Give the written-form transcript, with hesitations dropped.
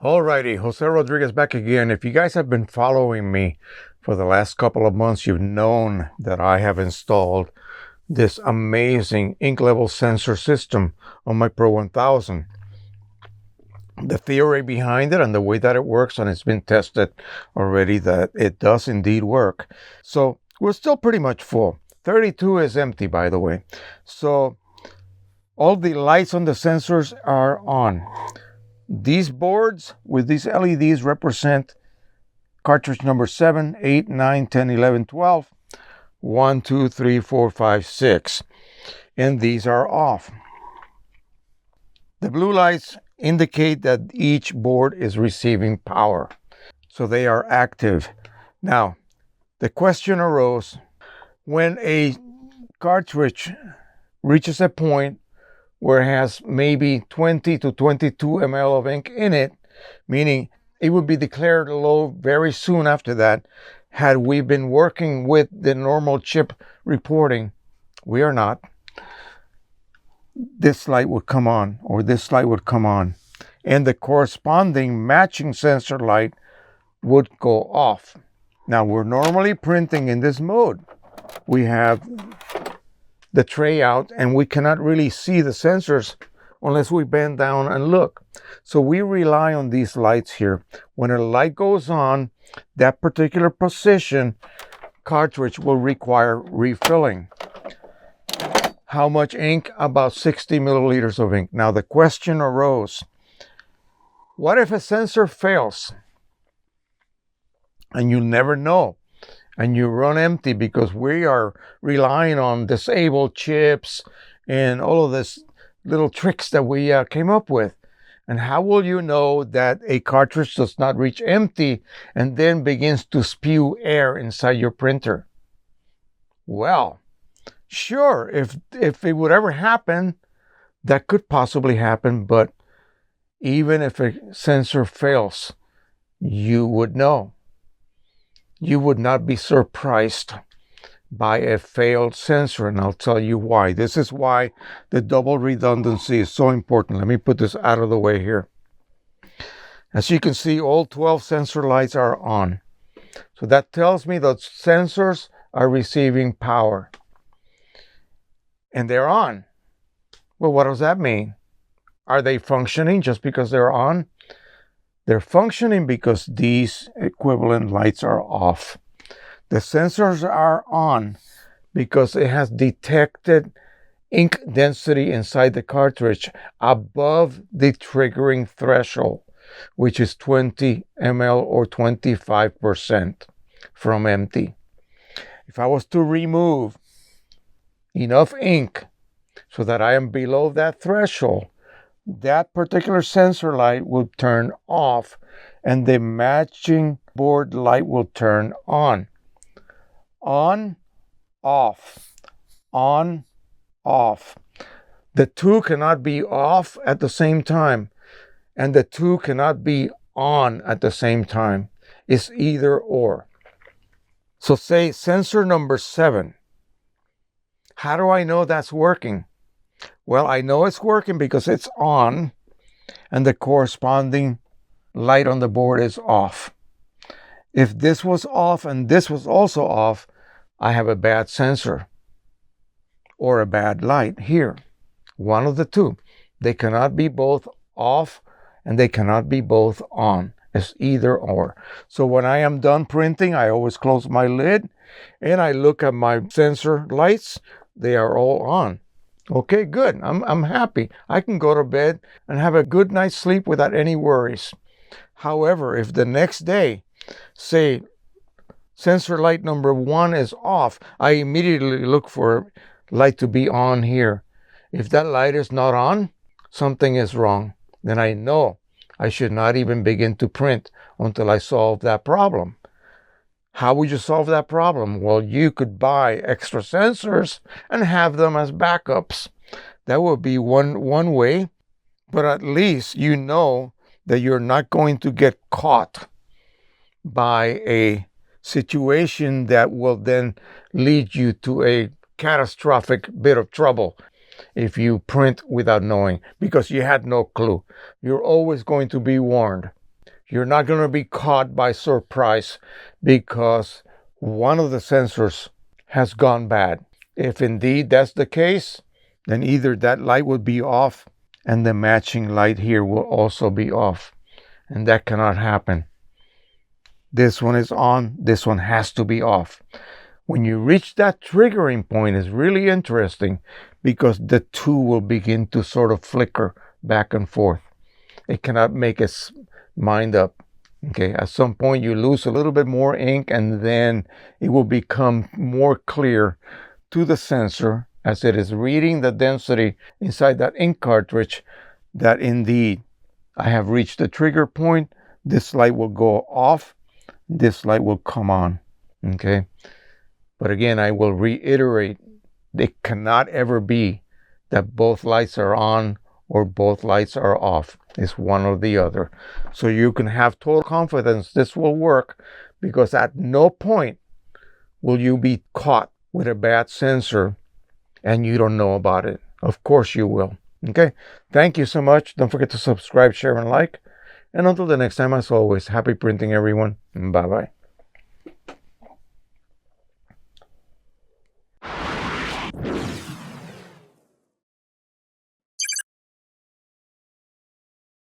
Alrighty, Jose Rodriguez back again. If you guys have been following me for the last couple of months, you've known that I have installed this amazing ink level sensor system on my Pro-1000. The theory behind it and the way that it works, and it's been tested already that it does indeed work. So we're still pretty much full. 32 is empty, by the way. So all the lights on the sensors are on. These boards with these LEDs represent cartridge number 7, 8, 9, 10, 11, 12, 1, 2, 3, 4, 5, 6. And these are off. The blue lights indicate that each board is receiving power. So they are active. Now, the question arose, when a cartridge reaches a point where it has maybe 20 to 22 ml of ink in it, meaning it would be declared low very soon after that. Had we been working with the normal chip reporting, we are not, this light would come on, or this light would come on, and the corresponding matching sensor light would go off. Now, we're normally printing in this mode. We have the tray out, and we cannot really see the sensors unless we bend down and look. So we rely on these lights here. When a light goes on, that particular position cartridge will require refilling. How much ink? About 60 milliliters of ink. Now the question arose, what if a sensor fails? And you never know. And you run empty because we are relying on disabled chips and all of this little tricks that we came up with. And how will you know that a cartridge does not reach empty and then begins to spew air inside your printer? Well, sure, if it would ever happen, that could possibly happen, but even if a sensor fails, you would know. You would not be surprised by a failed sensor, and I'll tell you why. This is why the double redundancy is so important. Let me put this out of the way here. As you can see, all 12 sensor lights are on. So that tells me that sensors are receiving power. And they're on. Well, what does that mean? Are they functioning just because they're on? They're functioning because these equivalent lights are off. The sensors are on because it has detected ink density inside the cartridge above the triggering threshold, which is 20 ml or 25% from empty. If I was to remove enough ink so that I am below that threshold, that particular sensor light will turn off and the matching board light will turn on. On, off, on, off. The two cannot be off at the same time, and the two cannot be on at the same time. It's either or. So say sensor number 7. How do I know that's working? Well, I know it's working because it's on and the corresponding light on the board is off. If this was off and this was also off, I have a bad sensor or a bad light here. One of the two. They cannot be both off and they cannot be both on. It's either or. So when I am done printing, I always close my lid and I look at my sensor lights. They are all on. Okay, good. I'm happy. I can go to bed and have a good night's sleep without any worries. However, if the next day, say, sensor light number 1 is off, I immediately look for light to be on here. If that light is not on, something is wrong. Then I know I should not even begin to print until I solve that problem. How would you solve that problem? Well, you could buy extra sensors and have them as backups. That would be one way, but at least you know that you're not going to get caught by a situation that will then lead you to a catastrophic bit of trouble if you print without knowing, because you had no clue. You're always going to be warned. you're not going to be caught by surprise because one of the sensors has gone bad. If indeed that's the case, then either that light would be off and the matching light here will also be off. And that cannot happen. This one is on, this one has to be off. When you reach that triggering point, is really interesting because the two will begin to sort of flicker back and forth. It cannot make its mind up. Okay, at some point you lose a little bit more ink and then it will become more clear to the sensor as it is reading the density inside that ink cartridge that indeed I have reached the trigger point. This light will go off, this light will come on. Okay, but again, I will reiterate, it cannot ever be that both lights are on or both lights are off. It's one or the other. So you can have total confidence this will work because at no point will you be caught with a bad sensor and you don't know about it. Of course you will. Okay, thank you so much. Don't forget to subscribe, share, and like. And until the next time, as always, happy printing, everyone. Bye-bye.